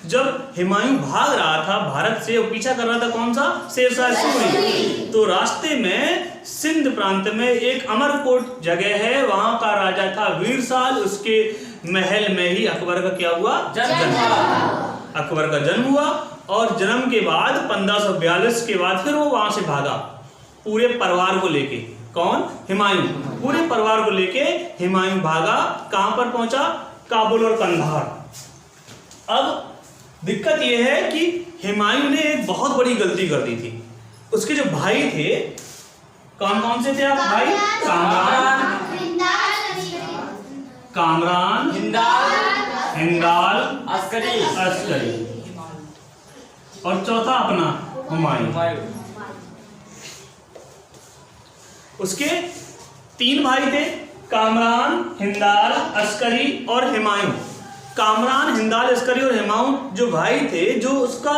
जब हुमायूं भाग रहा था भारत से, वो पीछा कर रहा था कौन सा, शेरशाह सूरी, तो रास्ते में सिंध प्रांत में एक अमरकोट जगह है, वहां का राजा था वीरसाल, उसके महल में ही अकबर का क्या हुआ, जन्म। अकबर का जन्म हुआ और जन्म के बाद 1542 के बाद फिर वो वहां से भागा पूरे परिवार को लेके। कौन, हुमायूं, पूरे परिवार को लेके हुमायूं भागा। कहां पर पहुंचा, काबुल और कंधार। अब दिक्कत यह है कि हुमायूं ने एक बहुत बड़ी गलती कर दी थी। उसके जो भाई थे, कौन कौन से थे आप भाई, कामरान, हिंदाल, अस्करी और चौथा अपना हुमायूं। उसके 3 भाई थे, कामरान, हिंदाल, अस्करी और हुमायूं। कामरान, हिंदाल, अस्करी और हुमायूं जो भाई थे, जो उसका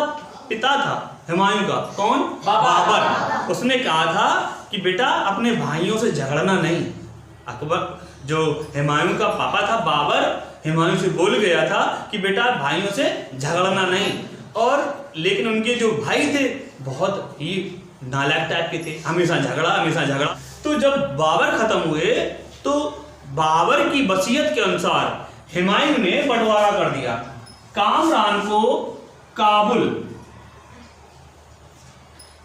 पिता था हुमायूं का, कौन, बाबर, उसने कहा था कि बेटा अपने भाइयों से झगड़ना नहीं। अकबर, जो हुमायूं का पापा था बाबर, हुमायूं से बोल गया था कि बेटा भाइयों से झगड़ना नहीं। और लेकिन उनके जो भाई थे बहुत ही नालायक टाइप के थे, हमेशा झगड़ा। तो जब बाबर खत्म हुए तो बाबर की वसीयत के अनुसार हुमायूं ने बंटवारा कर दिया। कामरान को काबुल,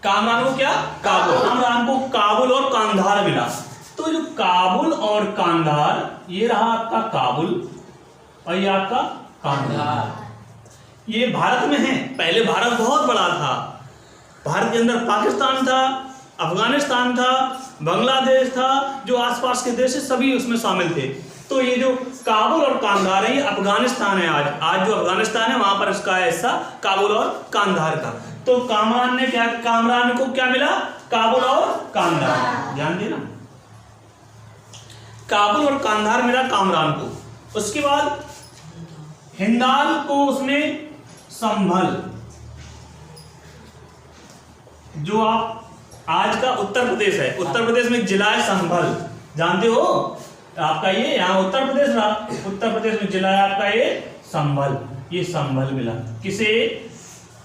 कामरान को क्या, काबुल, कामरान को काबुल और कांधार मिला। तो जो काबुल और कांधार, ये रहा आपका काबुल और ये आपका कांधार, ये भारत में है। पहले भारत बहुत बड़ा था, भारत के अंदर पाकिस्तान था, अफगानिस्तान था, बांग्लादेश था, जो आसपास के देश है सभी उसमें शामिल थे। तो ये जो काबुल और कांधार है, ये अफगानिस्तान है। आज जो अफगानिस्तान है वहां पर इसका है हिस्सा काबुल और कांधार का। तो कामरान को क्या मिला, काबुल और कांधार, ध्यान देना, काबुल और कांधार मिला कामरान को। उसके बाद हिंदाल को उसने संभल, जो आप आज का उत्तर प्रदेश है, उत्तर प्रदेश में जिला है संभल, जानते हो आपका, ये यहाँ उत्तर प्रदेश रहा, उत्तर प्रदेश में जिला है आपका ये संभल, ये संभल मिला किसे,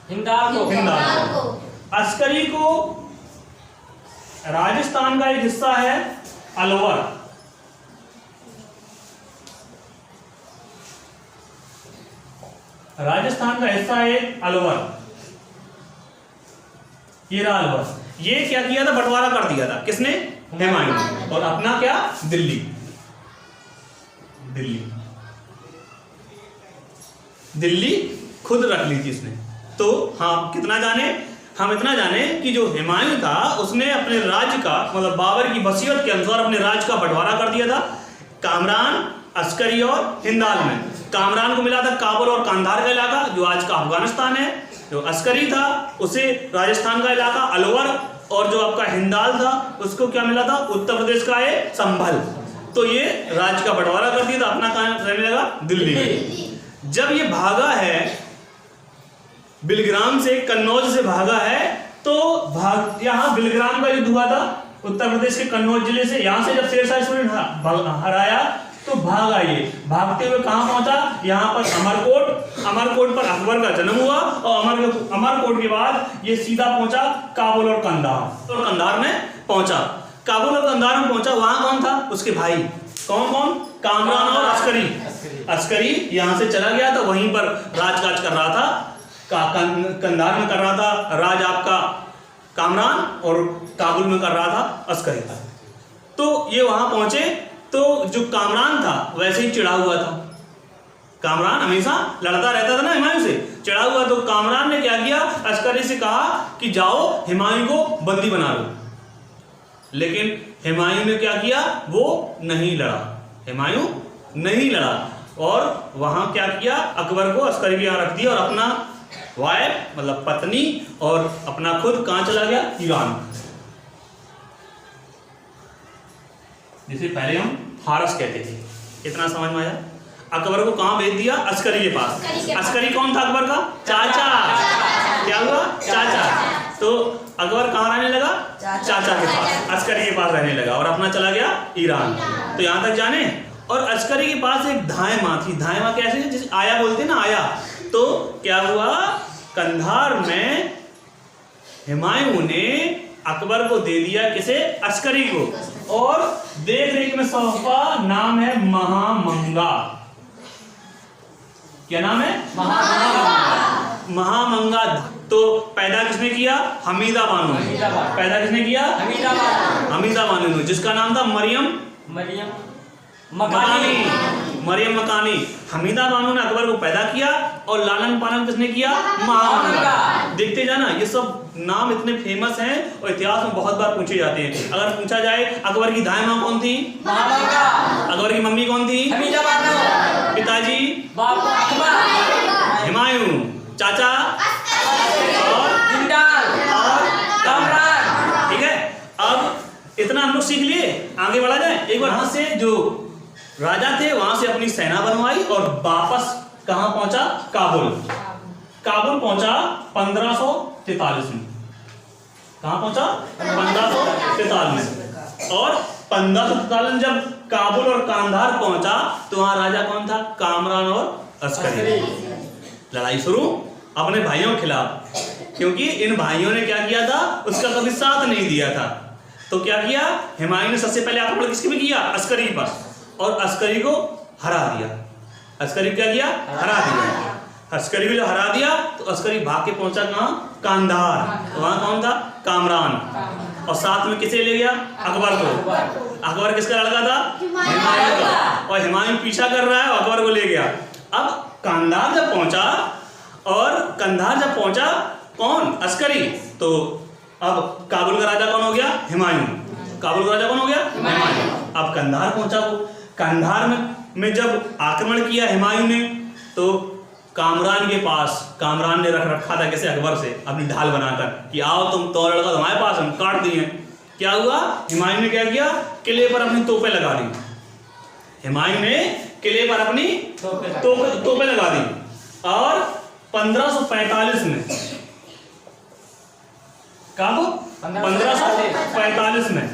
हिंदाल को। अस्करी को राजस्थान का एक हिस्सा है अलवर, राजस्थान का हिस्सा है अलवर, ये रहा अलवर। ये क्या किया था, बंटवारा कर दिया था, किसने, हुमायूं ने। और अपना क्या, दिल्ली खुद रख ली थी इसने। तो हाँ, कितना जाने, हम इतना जाने कि जो हुमायूं था उसने अपने राज्य का, मतलब बाबर की वसीयत के अनुसार अपने राज्य का बंटवारा कर दिया था कामरान, अस्करी और हिंदाल में। कामरान को मिला था काबुल और कांधार का इलाका, जो आज का अफगानिस्तान है। जो अस्करी था उसे राजस्थान का इलाका अलवर, और जो आपका हिंदाल था उसको क्या मिला था, उत्तर प्रदेश का है संभल। तो ये राज्य का बंटवारा कर दिया था, अपना कहां रहने लगा, दिल्ली में। जब ये भागा है बिलग्राम से, कन्नौज से भागा है, तो यहाँ बिलग्राम का युद्ध हुआ था उत्तर प्रदेश के कन्नौज जिले से। यहाँ से जब शेरशाह सूरी ने हराया तो भागा, ये भागते हुए कहां पहुंचा, यहाँ पर अमरकोट पर अकबर का जन्म हुआ। और अमरकोट के बाद ये सीधा पहुंचा काबुल और कंधार में पहुंचा। काबुल और कंधार में पहुंचा, वहां कौन था, उसके भाई, कौन, कामरान और अस्करी यहाँ से चला गया था, वहीं पर राजकाज कर रहा था, कंधार में कर रहा था राज आपका कामरान, और काबुल में कर रहा था अस्करी का। तो ये वहां पहुंचे, तो जो कामरान था वैसे ही चिढ़ा हुआ था। कामरान हमेशा लड़ता रहता था ना हुमायूं से, चिढ़ा हुआ। तो कामरान ने क्या किया, अस्करी से कहा कि जाओ हुमायूं को बंदी बना लो। लेकिन हुमायूं ने क्या किया, वो नहीं लड़ा, हुमायूं नहीं लड़ा। और वहां क्या किया, अकबर को अस्करी के यहाँ रख दिया, और अपना वाइफ, मतलब पत्नी, और अपना खुद कहां चला गया, ईरान, जिसे पहले हम फारस कहते थे। इतना समझ में आया। अकबर को कहां भेज दिया, अस्करी के पास। अस्करी कौन था, अकबर का चाचा। क्या हुआ, चाचा। तो अकबर कहां रहने लगा, चाचा के पास, अस्करी के पास रहने लगा, और अपना चला गया ईरान। तो यहां तक जाने। और अस्करी के पास एक धाय माँ थी। धाय माँ कैसे, जिसे आया बोलते ना, आया, तो क्या हुआ, कंधार में हुमायूं ने अकबर को दे दिया, किसे, अस्करी को, और देख रेख में सौंपा, नाम है महामंगा। क्या नाम है, महामंगा। तो पैदा किसने किया, हमीदा बानो ने। पैदा किसने किया, हमीदा बानो ने, जिसका नाम था मरियम मकानी। हमीदा बानो ने अकबर को पैदा किया और लालन पालन किसने किया, महामंगा। देखते जाना, ये सब नाम इतने फेमस हैं और इतिहास में बहुत बार पूछे जाते हैं। अगर पूछा जाए अकबर की दाई माँ कौन थी, महामंगा। अकबर की मम्मी कौन थी, हमीदा बानो। पिताजी हुमायूं, चाचा और कामरान। ठीक है, अब इतना हम लोग सीख लिए, आगे बढ़ा जाए। एक बार वहां से जो राजा थे वहां से अपनी सेना बनवाई और वापस कहां पहुंचा, काबुल पहुंचा 1543 में। कहां पहुंचा, 1543 में। और 1543 में जब काबुल और कांधार पहुंचा तो वहां राजा कौन था, कामरान और अस्करी। लड़ाई शुरू अपने भाइयों के खिलाफ, क्योंकि इन भाइयों ने क्या किया था, उसका कभी साथ नहीं दिया था। तो क्या किया, हुमायूं ने सबसे पहले आक्रमण किसके भी किया, अस्करी पर, और अस्करी को हरा दिया। अस्करी क्या किया, हरा दिया। अस्करी को जो हरा दिया तो अस्करी भाग के पहुंचा कहां, कांधार। वहां कौन था, कामरान, और साथ में किसे ले गया, अकबर को। अकबर किसका लड़का था, हुमायूं का, और हुमायूं पीछा कर रहा है और अकबर को ले गया। अब कांधार जब पहुंचा, और कंधार जब पहुंचा कौन, अस्करी, तो अब काबुल का राजा कौन हो गया, हुमायूं। काबुल का राजा कौन हो गया, हुमायूं। अब कंधार पहुंचा वो। कंधार में जब आक्रमण किया हुमायूं ने, तो कामरान के पास, कामरान ने रख रखा था किसे, अकबर से, अपनी ढाल बनाकर कि आओ तुम, तो लड़का तुम्हारे पास, हम काट दिए। क्या हुआ, हुमायूं ने क्या किया, किले पर अपनी तोपें लगा दी। हुमायूं ने किले पर अपनी तोपें लगा दी। और 1545 में, कब, 1545 में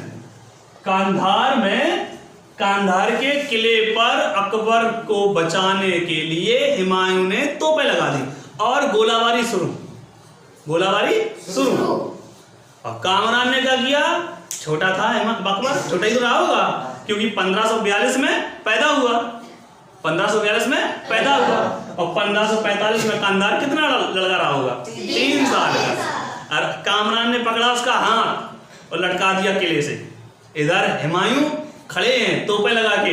कांधार के किले पर अकबर को बचाने के लिए हुमायूं ने तोपें लगा दी और गोलाबारी शुरू। और कामरान ने क्या किया, छोटा था अकबर, छोटा ही तो रहा होगा, क्योंकि 1542 में पैदा हुआ, 1542 में पैदा हुआ, और 1545 में कांधार कितना लड़का रहा होगा, 3 साल का। और कामरान ने पकड़ा उसका हाथ और लटका दिया किले से। इधर हुमायूं खड़े हैं तोपें लगा के,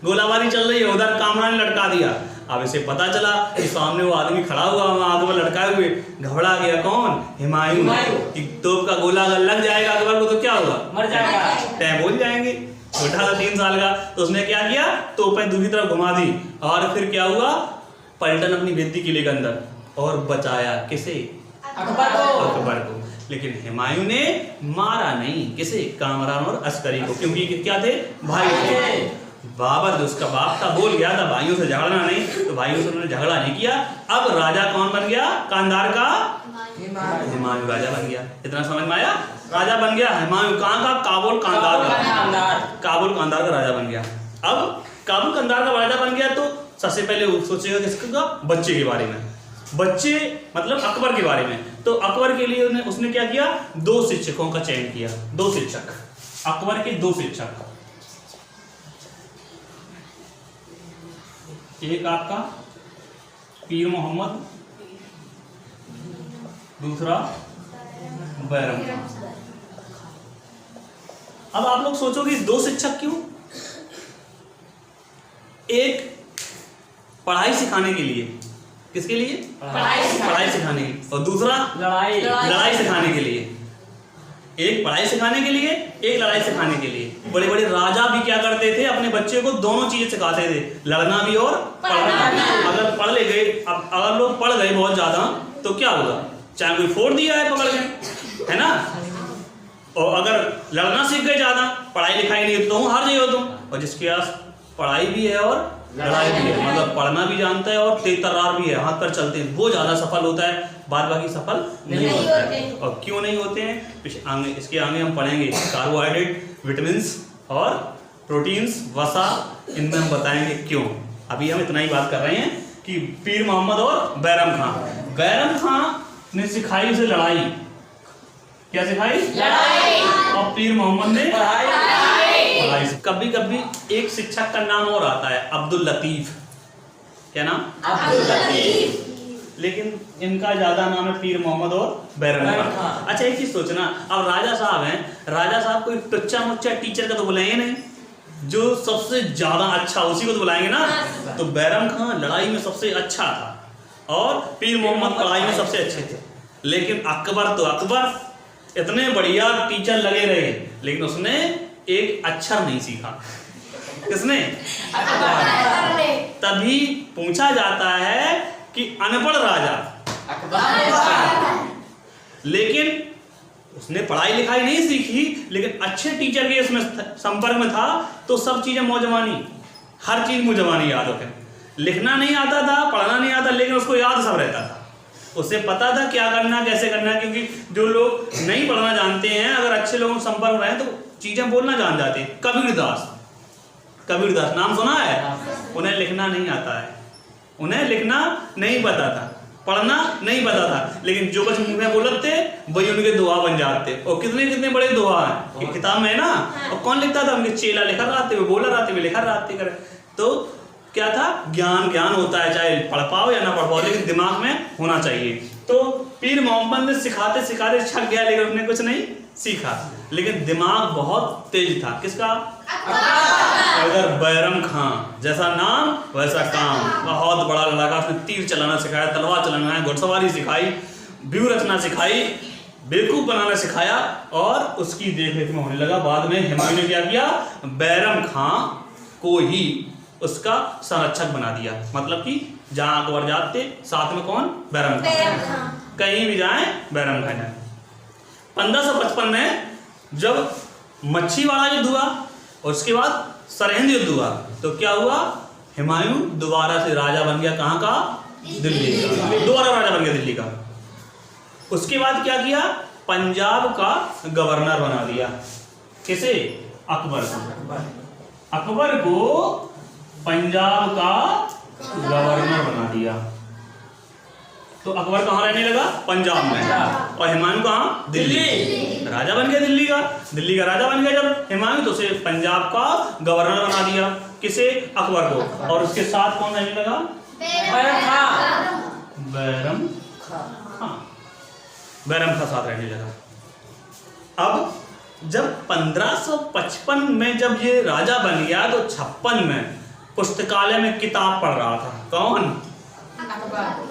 गोलाबारी चल रही है, उधर कामरान ने लटका दिया। अब इसे पता चला कि सामने वो आदमी खड़ा हुआ, वहां अकबर लटकाए हुए, घबरा गया कौन, हुमायूं, कि तोप का गोला अगर लग जाएगा अकबर को तो क्या होगा, मर जाएगा, तय बोल जाएंगे। छोटा था 3 साल का, तो उसने क्या किया, तोपें दूसरी तरफ घुमा दी, और फिर क्या हुआ, पलटन अपनी भेदी किले के अंदर, और बचाया किसे, अकबर को। लेकिन हुमायूं ने मारा नहीं, किसे, कामरान और अस्करी को, क्योंकि क्या थे, भाई थे। बाबर जो उसका बाप था बोल गया था भाइयों से झगड़ना नहीं, तो भाइयों से उन्होंने झगड़ा नहीं किया। अब राजा कौन बन गया, कांधार का हुमायूं राजा बन गया। इतना समझ में आया, राजा बन गया हुमायूं। कहाँ का, काबुल कांधार का, काबुल कांधार का राजा बन गया। अब काबुल कांधार का राजा बन गया तो सबसे पहले सोचेगा किसका, बच्चे के बारे में, बच्चे मतलब अकबर के बारे में। तो अकबर के लिए उसने क्या किया, 2 शिक्षकों का चयन किया, 2 शिक्षक, अकबर के 2 शिक्षक। एक आपका पीर मोहम्मद, दूसरा बैरम। अब आप लोग सोचोगे 2 शिक्षक क्यों, एक पढ़ाई सिखाने के लिए, किसके लिए, पढ़ाई सिखाने के लिए, और दूसरा लड़ाई सिखाने के लिए। एक पढ़ाई सिखाने के लिए, एक लड़ाई सिखाने के लिए। बड़े बड़े राजा भी क्या करते थे, अपने बच्चे को दोनों चीजें सिखाते थे, लड़ना भी और पढ़ना भी। अगर पढ़ ले गए, अगर लोग पढ़ गए बहुत ज्यादा तो क्या होगा, चाहे कोई फोड़ दिया है पकड़ के, है ना, और अगर लड़ना सीख गए ज्यादा, पढ़ाई लिखाई नहीं तो हार जाइए तुम। और जिसके पास पढ़ाई भी है और लड़ाई भी है, मतलब पढ़ना भी जानता है और तेज तर्रार भी है, हाथ पर चलते हैं, वो ज्यादा सफल होता है, बाद बाकी सफल नहीं होता है। और क्यों नहीं होते हैं, इसके आगे हम पढ़ेंगे। कार्बोहाइड्रेट, विटामिन्स और प्रोटीन्स, वसा, इनमें हम बताएंगे क्यों। अभी हम इतना ही बात कर रहे हैं कि पीर मोहम्मद और बैरम खां। बैरम खां ने सिखाई उसे लड़ाई। क्या सिखाई? लड़ाई। और पीर मोहम्मद ने पढ़ाई। कभी कभी एक शिक्षक का नाम और आता है, अब्दुल लतीफ। क्या नाम? अब्दुल लतीफ। लेकिन इनका ज्यादा नाम है पीर मोहम्मद और बैरम खां। अच्छा एक चीज सोचना, अब राजा साहब हैं, राजा साहब कोई टुच्चा मुच्चा टीचर का तो बुलाएंगे नहीं, जो सबसे ज्यादा अच्छा उसी को तो बुलाएंगे ना। तो बैरम खां लड़ाई में सबसे अच्छा था और पीर मोहम्मद पढ़ाई में सबसे अच्छे थे। लेकिन अकबर तो अकबर इतने बढ़िया टीचर लगे रहे, लेकिन उसने एक अक्षर नहीं सीखा। किसने? तभी पूछा जाता है कि अनपढ़ राजा अकबर। लेकिन उसने पढ़ाई लिखाई नहीं सीखी, लेकिन अच्छे टीचर के इसमें संपर्क में था, तो सब चीजें मौजवानी, हर चीज मुझवानी याद होते। लिखना नहीं आता था, पढ़ना नहीं आता, लेकिन उसको याद सब रहता था। उसे पता था क्या करना, कैसे करना। क्योंकि जो लोग नहीं पढ़ना जानते हैं, अगर अच्छे लोगों के संपर्क में हैं, तो चीजें बोलना जान जाते हैं। कबीरदास, कबीरदास नाम सुना है? उन्हें लिखना नहीं आता है, उन्हें लिखना नहीं पता था, पढ़ना नहीं पता था, लेकिन जो कुछ मुंह में बोलते वही उनके दुआ बन जाते। और कितने कितने बड़े दुआ हैं किताब में है ना। और कौन लिखता था? उनके चेला लिखा रहते, वे बोला रहते, वे लिखा रहते करे। तो क्या था? ज्ञान ज्ञान होता है, चाहे पढ़ पाओ या ना पढ़ पाओ, लेकिन दिमाग में होना चाहिए। तो पीर मोहम्मद ने सिखाते सिखाते छक गया, लेकिन उसने कुछ नहीं सीखा, लेकिन दिमाग बहुत तेज था। किसका? इधर बैरम खां, जैसा नाम वैसा काम, बहुत बड़ा लड़का। उसने तीर चलाना सिखाया, तलवार चलाना है, घुड़सवारी सिखाई, व्यू रचना सिखाई, बेवकूफ बनाना सिखाया, और उसकी देखरेख में होने लगा। बाद में हुमायूं ने क्या किया? बैरम खां को ही उसका संरक्षक बना दिया। मतलब कि जहां अकबर जाते, साथ में कौन? बैरम खां। कहीं भी जाए बैरम खां जाए। 1555 में जब मच्छी वाला युद्ध हुआ और उसके बाद सरहिंद युद्ध हुआ, तो क्या हुआ? हुमायूं दोबारा से राजा बन गया। कहाँ का? दिल्ली का। दोबारा राजा बन गया दिल्ली का। उसके बाद क्या किया? पंजाब का गवर्नर बना दिया। किसे? अकबर को। अकबर को पंजाब का गवर्नर बना दिया। तो अकबर कहाँ रहने लगा? पंजाब में। और हुमायूं कहाँ? दिल्ली। राजा बन गया दिल्ली का। दिल्ली का राजा बन गया जब हुमायूं, तो उसे पंजाब का गवर्नर बना दिया। किसे? अकबर को। और उसके साथ कौन रहने लगा? बैरम खां। बैरम खां साथ रहने लगा। अब जब 1555 में जब ये राजा बन गया, तो 56 में पुस्तकालय में किताब पढ़ रहा था। कौन?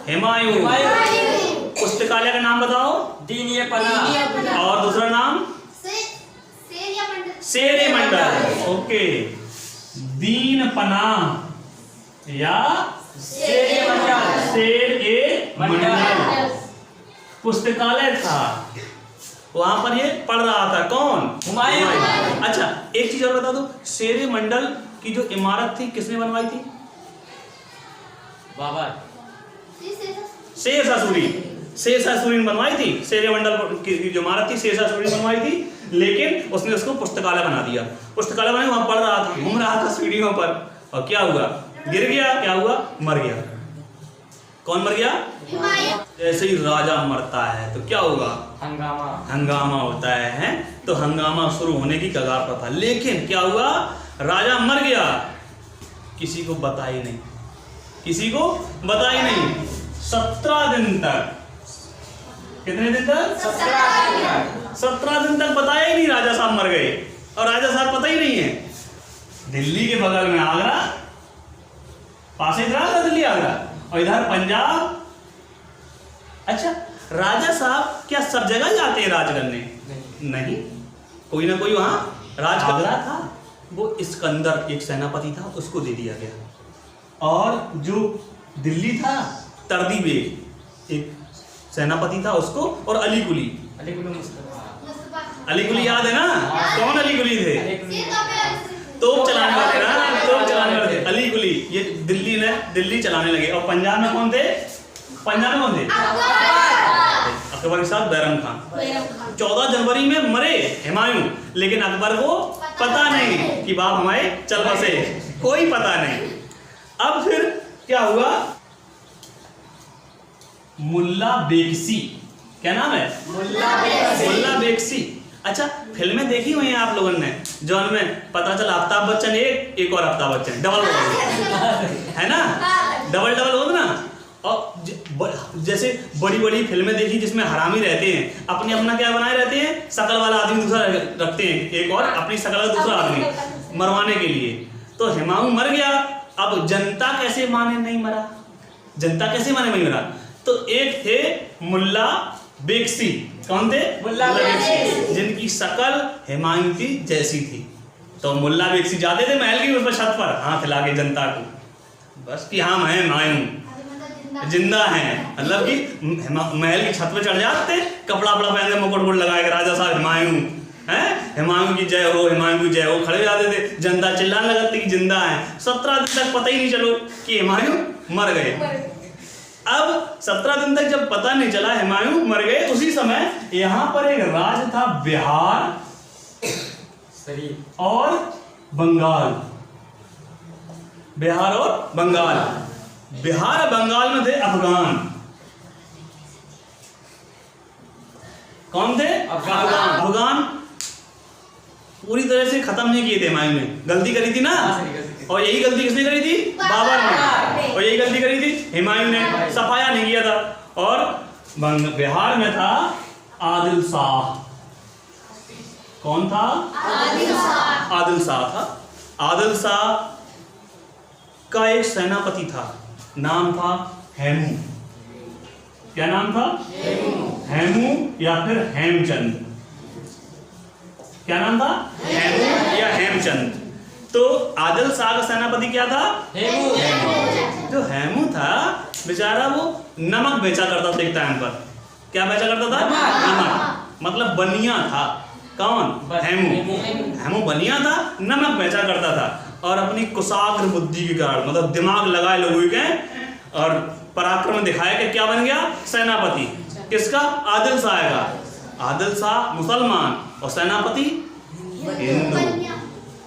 हुमायूं। पुस्तकालय का नाम बताओ? दीन-ए-पनाह। और दूसरा नाम? शेर-ए-मंडल। ओके, दीन-पनाह या शेर-ए-मंडल पुस्तकालय था, वहां पर ये पढ़ रहा था। कौन? हुमायूं। अच्छा एक चीज और बता दो, शेर-ए-मंडल की जो इमारत थी किसने बनवाई थी? बाबर। शेरशाह सूरी। शेरशाह सूरी ने बनवाई थी। शेर-ए-मंडल की जो इमारत थी शेरशाह सूरी ने बनवाई थी, लेकिन उसने उसको पुस्तकालय बना दिया। पुस्तकालय बनाई, वहां पढ़ रहा था, घूम रहा था सीढ़ियों पर, और क्या हुआ? गिर गया। क्या हुआ? मर गया। कौन मर गया? जैसे ही राजा मरता है तो क्या होगा? हंगामा। हंगामा होता है। तो हंगामा शुरू होने की कगार पर था, लेकिन क्या हुआ? राजा मर गया, किसी को बता ही नहीं, किसी को बता ही नहीं। 17 दिन तक। कितने दिन तक? 17 दिन तक बताया ही नहीं राजा साहब मर गए, और राजा साहब पता ही नहीं है। दिल्ली के बगल में आगरा, पास ही था दिल्ली आगरा, और इधर पंजाब। अच्छा राजा साहब क्या सब जगह जाते हैं राज करने? नहीं, कोई ना कोई वहां राज आगरा था, वो इस्कंदर एक सेनापति था, उसको दे दिया गया। और जो दिल्ली था, तर्दी बेग एक सेनापति था, उसको, और अली कुली। अली कुली याद है ना? कौन अली कुली थे? तोप चलाने वाले ना, तोप चलाने वाले थे अली कुली। ये दिल्ली चलाने लगे। और पंजाब में कौन थे? पंजाब में कौन थे? अकबर के साथ बैरम खां। 14 जनवरी में मरे हुमायूं, लेकिन अकबर को पता नहीं कि बाप हमारे चल बसे, कोई पता नहीं। अब फिर क्या हुआ? मुल्ला बेगसी। क्या नाम है? मुल्ला बेगसी। अच्छा, फिल्में देखी हुई हैं आप लोगों ने, जो उनमें पता चला अमिताभ बच्चन एक और अमिताभ बच्चन डबल है ना, डबल होता ना। और जैसे बड़ी बड़ी फिल्में देखी जिसमें हरामी रहते हैं, अपना क्या बनाए रहते हैं, शकल वाला आदमी दूसरा रखते हैं, एक और अपनी शकल वाला दूसरा आदमी मरवाने के लिए। तो हुमायूं मर गया, अब जनता कैसे माने नहीं मरा, जनता कैसे माने नहीं मरा? तो एक थे मुल्ला बेगसी। कौन थे? मुल्ला बेगसी, जिनकी शकल हुमायूं की जैसी थी। तो मुल्ला बेगसी जाते थे महल की उस पर छत पर हाथ हिला के जनता को, बस कि हम हैं हुमायूं, जिंदा हैं, मतलब कि महल की छत पे चढ़ जाते, कपड़ा पहन के मुकुट लगा के राजा साहब हुमायूं हैं, हुमायूं की जय हो, हुमायूं की जय हो, खड़े हो जाते थे। जनता चिल्लाने लगती कि जिंदा है। 17 दिन तक पता ही नहीं चलो कि हुमायूं मर गए। अब 17 दिन तक जब पता नहीं चला हुमायूं मर गए, उसी समय यहां पर एक राज था बिहार और बंगाल। बिहार और बंगाल, बिहार और बंगाल में थे अफगान। कौन थे? अफगान पूरी तरह से खत्म नहीं किए थे हुमायूं ने, गलती करी थी ना, और यही गलती किसने करी थी? बाबर ने। और यही गलती करी थी हुमायूं ने, सफाया नहीं किया था। और बिहार में था आदिल शाह। कौन था? आदिल शाह था। आदिल शाह का एक सेनापति था, नाम था हेमू। क्या नाम था? हेमू या फिर हेमचंद। क्या नाम था? हेमू या हेमचंद। तो आदिल शाह का सेनापति क्या था? हेमू। जो हेमू था बेचारा, वो नमक बेचा करता था एक टाइम पर। क्या बेचा करता था? नमक, मतलब बनिया था। कौन? हेमू। हेमू बनिया था, नमक बेचा करता था। और अपनी कुशाग्र बुद्धि के कारण, मतलब दिमाग लगाए लोगों के और पराक्रम दिखाया कि क्या बन गया? सेनापति। किसका? आदिल शाह का। आदिल शाह मुसलमान और सेनापति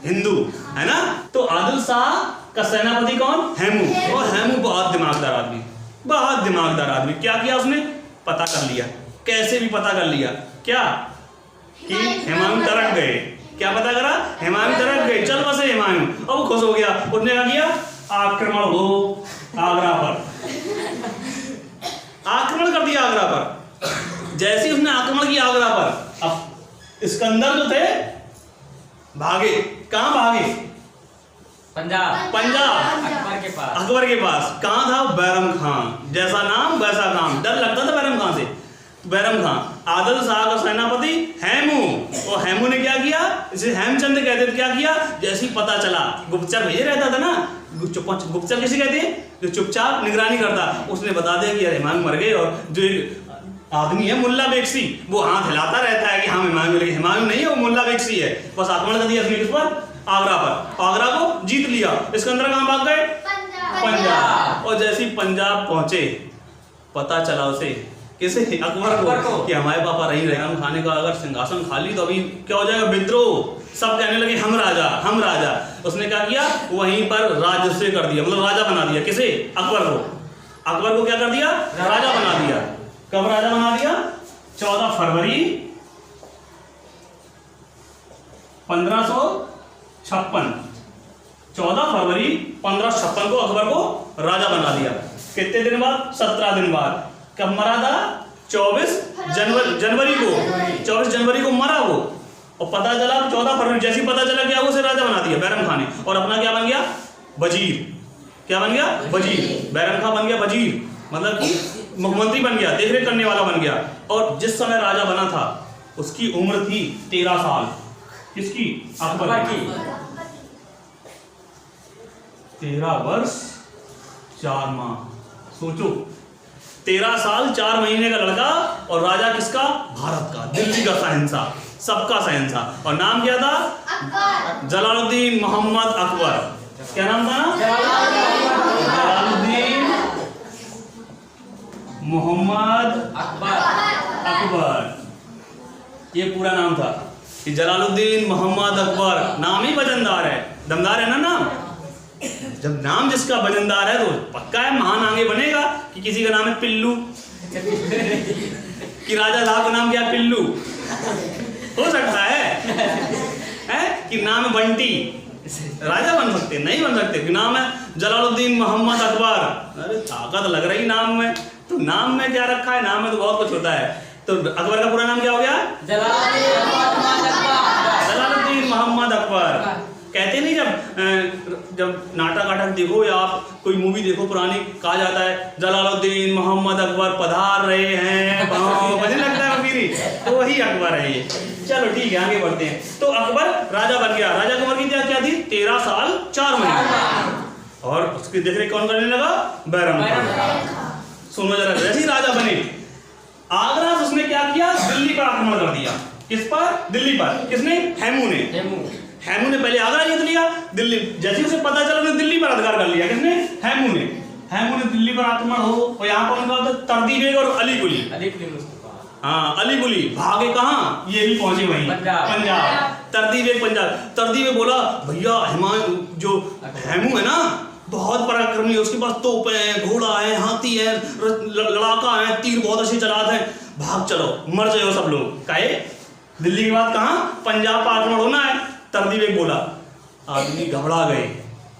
हिंदू, है ना। तो आदिल शाह का सेनापति कौन? हेमू। और हेमू बहुत दिमागदार आदमी, बहुत दिमागदार आदमी। क्या किया उसने? पता कर लिया, कैसे भी पता कर लिया। क्या कि हुमायूं तरक गए। क्या पता करा? हुमायूं तरक गए, चल बसे हुमायूं। अब खुश हो गया, उसने क्या किया? आक्रमण हो आगरा पर, आक्रमण कर दिया आगरा पर। जैसे ही उसने आक्रमण किया आगरा पर, अब सिकंदर जो थे भागे। कहां भागे? पंजाब अकबर के पास। कहां था? बैरम खान। जैसा नाम वैसा काम, डर लगता था बैरम खान से। बैरम खान आदिल शाह का सेनापति हेमू, और हेमू ने क्या किया? इसे हेमचंद कहते थे। क्या किया? जैसे ही पता चला, गुप्तचर भेजे रहता था ना, गुप्तचर किसे कहते हैं? जो चुपचाप निगरानी करता। उसने बता दिया कि यार हुमायूं मर गए, और जो आदमी है मुल्ला बेगसी, वो हाथ हिलाता रहता है कि हाँ हुमायूं, लेकिन हुमायूं नहीं है, वो मुल्ला बेगसी है। बस आक्रमण कर दिया उसने किस पर? आगरा पर। आगरा को जीत लिया। सिकंदर कहां भाग गए? पंजाब। और जैसे ही पंजाब पहुंचे, पता चला उसे, किसे? अकबर को, कि हमारे पापा रही रहे खाने का, अगर सिंहासन खाली तो अभी क्या हो जाएगा? विद्रोह। सब कहने लगे हम राजा, हम राजा। उसने क्या किया? वहीं पर राजस्व कर दिया, मतलब राजा बना दिया। किसे? अकबर को। अकबर को क्या कर दिया? राजा बना दिया। कब राजा बना दिया? 14 फरवरी 1556। 14 फरवरी 1556 को अकबर को राजा बना दिया। कितने दिन बाद? 17 दिन बाद। कब मरा था? 24 जनवरी को। 24 जनवरी को मरा वो। और पता चला 14 फरवरी, जैसे पता चला क्या, उसे राजा बना दिया बैरम खान ने। और अपना क्या बन गया? वजीर। क्या बन गया? वजीर। बैरम खान बन गया वजीर, मतलब कि मुख्यमंत्री बन गया, देखरेख करने वाला बन गया। और जिस समय राजा बना था उसकी उम्र थी 13 साल। किसकी? अकबर की। 13 वर्ष 4 माह। सोचो, 13 साल 4 महीने का लड़का, और राजा किसका? भारत का, दिल्ली का शहंशाह, सबका शहंशाह। और नाम क्या था? अकबर। जलालुद्दीन मोहम्मद अकबर। क्या नाम था? जलालुद्दीन मोहम्मद अकबर। ये पूरा नाम था कि जलालुद्दीन मोहम्मद अकबर। नाम ही वजनदार है, दमदार है ना नाम। जब नाम जिसका वजनदार है तो पक्का है महान आगे बनेगा। कि किसी का नाम है पिल्लू, कि राजा साहब का नाम क्या है? पिल्लू। हो सकता है कि नाम है बंटी, राजा बन सकते? नहीं बन सकते। कि नाम है जलालुद्दीन मोहम्मद अकबर, अरे ताकत लग रही नाम में। तो नाम में क्या रखा है? नाम में तो बहुत कुछ होता है। तो अकबर का पूरा नाम क्या हो गया? जलालुद्दीन मोहम्मद अकबर। कहते नहीं जब नाटक वाटक देखो या आप कोई मूवी देखो पुरानी, कहा जाता है जलालुद्दीन मोहम्मद अकबर पधार रहे हैं, मुझे लगता है वकीरी, तो वही अकबर है ये। चलो ठीक है, आगे बढ़ते हैं। तो अकबर राजा बन गया। राजा की उम्र की क्या थी? 13 साल 4 महीने। और उसकी देखरेख कौन करने लगा? बैरम खान। सुनो जरा, जैसे ही राजा बने, आगरा से उसने क्या किया? दिल्ली पर आक्रमण कर दिया। किस पर? दिल्ली पर। किसने? हैमू ने। हैमू ने पहले आगरा जीत लिया, दिल्ली जैसे उसे पता चला उसने दिल्ली पर अधिकार कर लिया। किसने? हैमू ने दिल्ली पर आक्रमण हो। और यहाँ पर उनका तरदी बेग और अली कुली। हाँ, अली कुली भागे कहाँ? ये भी पहुंचे वहीं पंजाब। तरदी बेग पंजाब। तरदी बेग बोला भैया जो हैमू है ना बहुत पराक्रमी है, उसके पास तोपें हैं, घोड़ा है, हाथी है, लड़ाका है, तीर बहुत अच्छे चलाते हैं, भाग चलो, मर जाओ सब लोग। काहे? दिल्ली के बाद कहाँ? पंजाब पर आक्रमण होना है। तरदी बेग बोला। आदमी घबरा गए,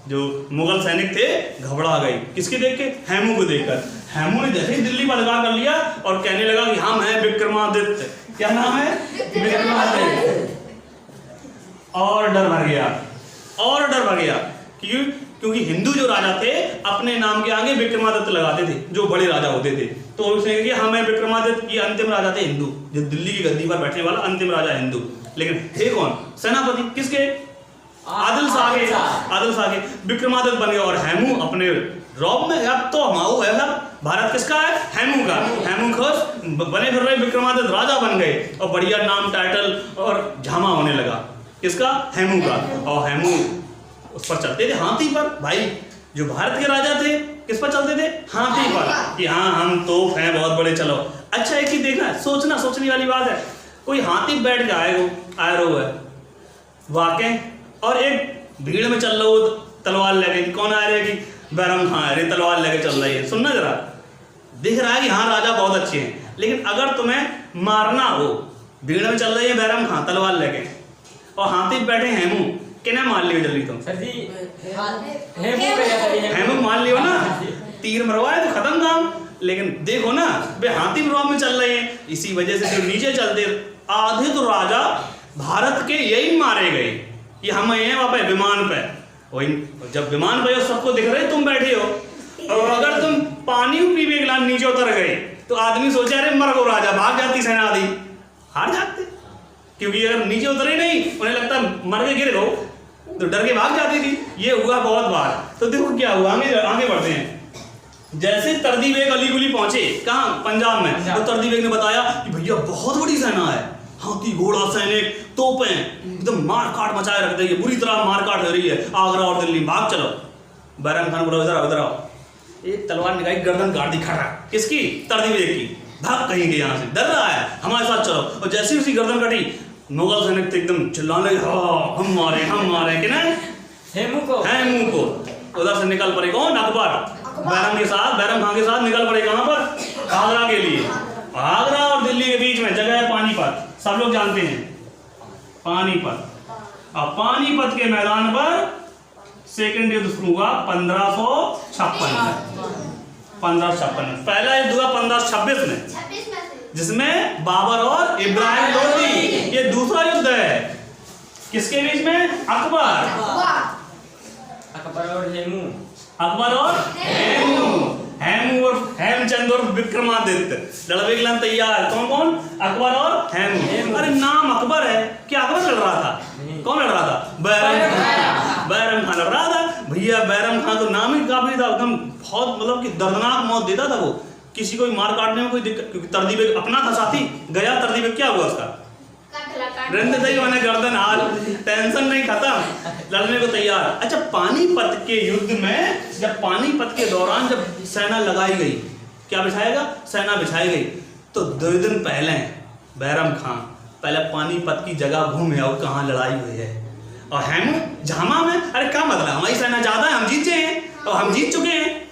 जो मुगल सैनिक थे घबरा गए। किसके देख के? हैमू को देखकर। हैमू ने जैसे ही दिल्ली पर अधिकार कर लिया और कहने लगा कि हम हैं विक्रमादित्य। क्या नाम है? विक्रमादित्य। और डर भर गया। क्योंकि हिंदू जो राजा थे अपने नाम के आगे विक्रमादित्य लगाते थे, जो बड़े राजा होते थे। तो उसने कहा हम हैं विक्रमादित्य। ये अंतिम राजा थे हिंदू, जो दिल्ली की गद्दी पर बैठने वाला अंतिम राजा हिंदू। लेकिन थे कौन? सेनापति। किसके? आदिल शाह के। विक्रमादित्य बन गए। और हैमू अपने रौब में, अब तो हमाऊ है सब, भारत किसका है? हैमू का। हैमू खुश बने फिर रहे, विक्रमादित्य राजा बन गए और बढ़िया नाम टाइटल और झामा होने लगा। किसका? हैमू का। और हैमू उस पर चलते थे हाथी पर। भाई जो भारत के राजा थे किस पर चलते थे? हाथी पर। कि हाँ हम तोप हैं बहुत बड़े, चलो। अच्छा एक ही देखना, सोचने वाली बात है। कोई हाथी बैठ के आया है वाकई, और एक भीड़ में चल रहा हो तलवार लेके। कौन आ रहा है? कि बैरम खान है, तलवार लेके चल रही है। सुनना जरा, दिख रहा है कि हाँ राजा बहुत अच्छे हैं, लेकिन अगर तुम्हें मारना हो, भीड़ में चल रही है बैरम खान तलवार लेके और हाथी बैठे हैमू, किन्हें मार लियो जल्दी तुम? सर जी हैमू मार लियो ना, तीर मरवाए तो खत्म काम। लेकिन देखो ना बे हाथी में चल रहे हैं, इसी वजह से जो नीचे चलते आधे तो राजा भारत के यही मारे गए। ये हम हैं वहाँ पे विमान पे, वही जब विमान पे सबको दिख रहे तुम बैठे हो, और अगर तुम पानी पीने के लिए नीचे उतर गए तो आदमी सोचे अरे मर गो राजा, भाग जाती सेना आदि, हार जाते। क्योंकि अगर नीचे उतरे नहीं, उन्हें लगता मर के गिर गो, तो डर के भाग जाती थी। ये हुआ बहुत बार। तो देखो क्या हुआ, आगे बढ़ते हैं। जैसे तरदी बेग अली कुली पहुंचे, कहाँ? पंजाब में। तो तरदी बेग ने बताया कि भैया बहुत बड़ी सेना है, हाथी घोड़ा सैनिक तोपें, एकदम मार काट मचाए रख देंगे, बुरी तरह मार काट हो रही है आगरा और दिल्ली, भाग चलो। बैरम खान बोला इधर आओ। एक तलवार निकाली, गर्दन काट दी खड़ा। किसकी? तरदी बेग की। भाग कहीं यहाँ से, डर रहा है, हमारे साथ चलो। और जैसे ही उसकी गर्दन कटी, मुगल सैनिक एकदम चिल्लाने, हाँ हम मारे कि नहीं हैमू को। उधर से निकल पड़े कौन? अकबर। बैरम खान के साथ निकल पड़े कहाँ पर? आगरा के लिए। आगरा और दिल्ली के बीच में जगह है पानीपत, सब लोग जानते हैं पानीपत। अब पानीपत के मैदान पर सेकेंड युद्ध शुरू हुआ 1556 में। पहला युद्ध हुआ 1526 में, जिसमें बाबर और इब्राहिम लोदी। ये दूसरा युद्ध है किसके बीच में? अकबर और हैमू और हेमचंद और विक्रमादित्य लड़ने के लिए तैयार। कौन? अकबर और हैमू। अरे नाम अकबर है, क्या अकबर लड़ रहा था? कौन लड़ रहा था? बैरम खान लड़ रहा था। भैया बैरम खान तो नाम ही काफी था, एकदम बहुत मतलब कि दर्दनाक मौत देता था वो, किसी को मार काटने में कोई दिक्कत। क्योंकि तरदी बेग अपना था साथी, गया तरदी बेग, क्या हुआ उसका? मैंने गर्दन हाल, टेंशन नहीं, खत्म, लड़ने को तैयार। अच्छा पानीपत के युद्ध में, जब पानीपत के दौरान जब सेना लगाई गई, क्या बिछाएगा? सेना बिछाई गई, तो 2 दिन पहले बैरम खान पहले पानीपत की जगह घूमे और कहाँ लड़ाई हुई है। और हैमू झामा में, अरे क्या मतलब, हमारी सेना ज्यादा है, हम जीत गए हैं और हम जीत चुके हैं।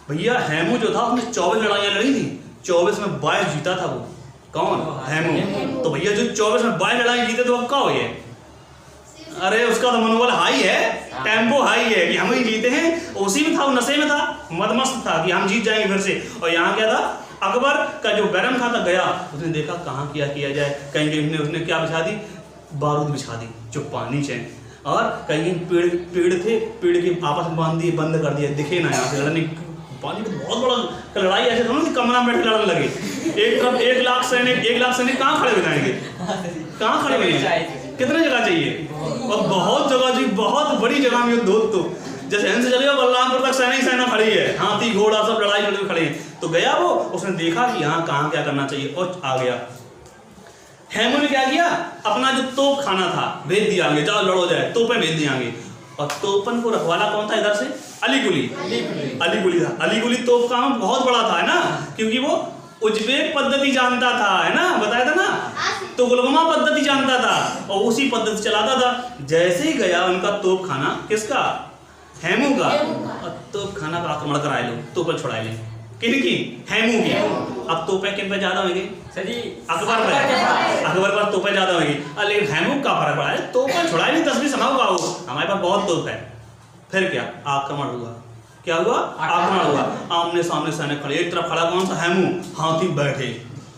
भैया हैमू जो था उसने 24 लड़ाइयाँ लड़ी थी, 24 में 22 जीता था वो। कौन? हेमू। तो भैया जो 24 में 22 लड़ाई जीते तो अब क्या हुई है? अरे उसका तो मनोबल हाई है, टेम्पो हाई है कि हम ही जीते हैं। उसी में था, वो नशे में था, मदमस्त था कि हम जीत जाएंगे फिर से। और यहाँ क्या था, अकबर का जो बैरम खाता गया, उसने देखा कहाँ किया जाए, कहीं उसने क्या बिछा दी, बारूद बिछा दी चुप्पा नीचे, और कहीं पेड़ थे, पेड़ के आपस में बांध दिए, बंद कर दिया, दिखे ना यहाँ से लड़ने। पानी में बहुत बड़ा लड़ाई ऐसे था ना कि कमरा में बैठ के लड़ने लगे। एक तरफ 1 लाख सैनिक कहाँ खड़े हो जाएंगे, कहाँ खड़े हुए, कितने जगह चाहिए, और बहुत जगह जी, बहुत बड़ी जगह में युद्ध हो। तो जैसे यहाँ से चलेगा बलरामपुर तक सेना खड़ी है, हाथी घोड़ा सब लड़ाई लड़े खड़े हैं। तो गया वो, उसने देखा कि यहाँ कहाँ क्या करना चाहिए और आ गया। हेमू ने क्या किया, अपना जो तोप खाना था भेज दिया आगे, जाओ लड़ो जाए, तोपें भेज दिया आगे। और तोपन को रखवाला कौन था इधर से? अलीकुली था। अलीकुली तोप का बहुत बड़ा था, है ना, क्योंकि वो उज्बेक पद्धति जानता था, है ना, बताया था ना, तो गुलगमा पद्धति जानता था और उसी पद्धति चलाता था। जैसे ही गया उनका तोप खाना, किसका? हेमू का। और तोप खाना का आक्रमण कराए लो, तोपें छुड़ाए ले, किनकी? हेमू की। अब तोपें किन पे ज्यादा होंगी? अकबर पर तोपें ज्यादा होंगी, लेकिन हेमू का फर्क पड़ा है, तोपें छुड़ाए नहीं, तस्वीर समाओ का हमारे पास बहुत तोप है। फिर क्या आक्रमण हुआ, क्या हुआ? आक्रमण हुआ। आमने सामने सैनिक खड़े, एक तरफ खड़ा कौन सा? हेमू, हाथी बैठे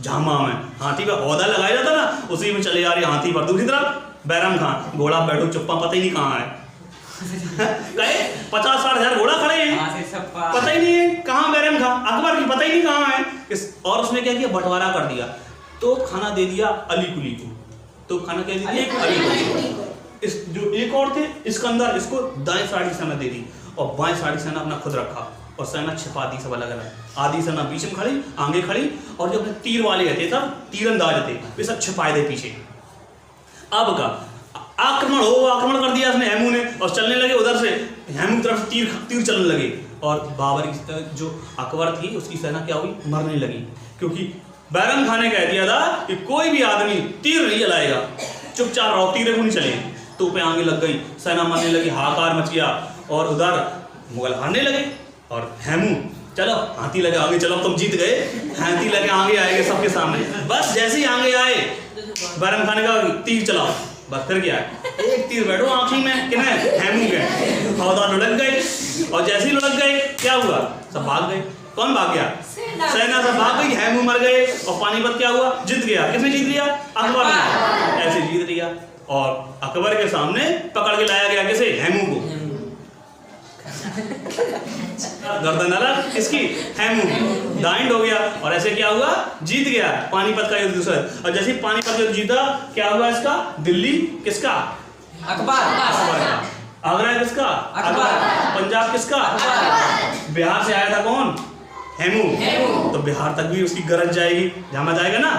झामा में, हाथी पे औदा लगाया जाता ना, उसी में चले जा रहे हाथी पर। दूसरी तरफ बैरम खान, घोड़ा बैठो चुप्पा, पता ही नहीं कहाँ है। 50-60 हजार घोड़ा खड़े हैं, पता ही नहीं है कहाँ बैरम खान, अकबर की पता ही नहीं कहाँ है। और उसने क्या किया, बंटवारा कर दिया, तो खाना दे दिया अलीकुली को। तो खाना क्या दे दिया? अलीकुली। इस जो एक और थे सिकंदर, इसको दाएं साड़ी सेना दे दी और बाएं साड़ी सेना अपना खुद रखा और सेना छिपा दी सब अलग अलग। आधी सेना बीच में खड़ी, आगे खड़ी, और जो अपने तीर वाले थे सब तीरंदाज थे, वे सब छिपाए थे पीछे। अब का आक्रमण कर दिया उसने हेमू ने, और चलने लगे उधर से, हेमू की तरफ तीर चलने लगे। और बाबर की जो अकबर थी उसकी सेना क्या हुई, मरने लगी, क्योंकि बैरम खान ने कह दिया था कि कोई भी आदमी तीर नहीं चलाएगा, चुपचाप रहो, तीर को नहीं चलेगी। तोपें आगे लग गई, सेना मरने लगी, हाहाकार मच गया, और उधर मुगल हारने लगे। और हेमू, चलो हाथी लगे आगे, चलो तुम जीत गए, हाथी लगे आगे आएंगे सबके सामने। बस जैसे ही आगे आए, बैरम खान का तीर चलाओ, बस फिर क्या है, एक तीर बैठो आंखी में, किन्हें? हेमू के। हौदा लुढ़क गए, और जैसे ही लुढ़क गए क्या हुआ, सब भाग गए। कौन भाग गया? सेना सब भाग गई, हेमू मर गए, और पानीपत क्या हुआ, जीत गया। किसने जीत लिया? अकबर ने। ऐसे जीत लिया, और अकबर के सामने पकड़ के लाया गया किसे? हेमू को। गर्दन अलग, किसकी? हेमू की। डाइंड हो गया, और ऐसे क्या हुआ, जीत गया पानीपत का युद्ध। और जैसे पानीपत युद्ध जीता, क्या हुआ इसका? दिल्ली किसका? अकबर। आगरा किसका? अकबर। पंजाब किसका? बिहार से आया था कौन? हेमू। तो बिहार तक भी उसकी गरज जाएगी, जामा जाएगा ना।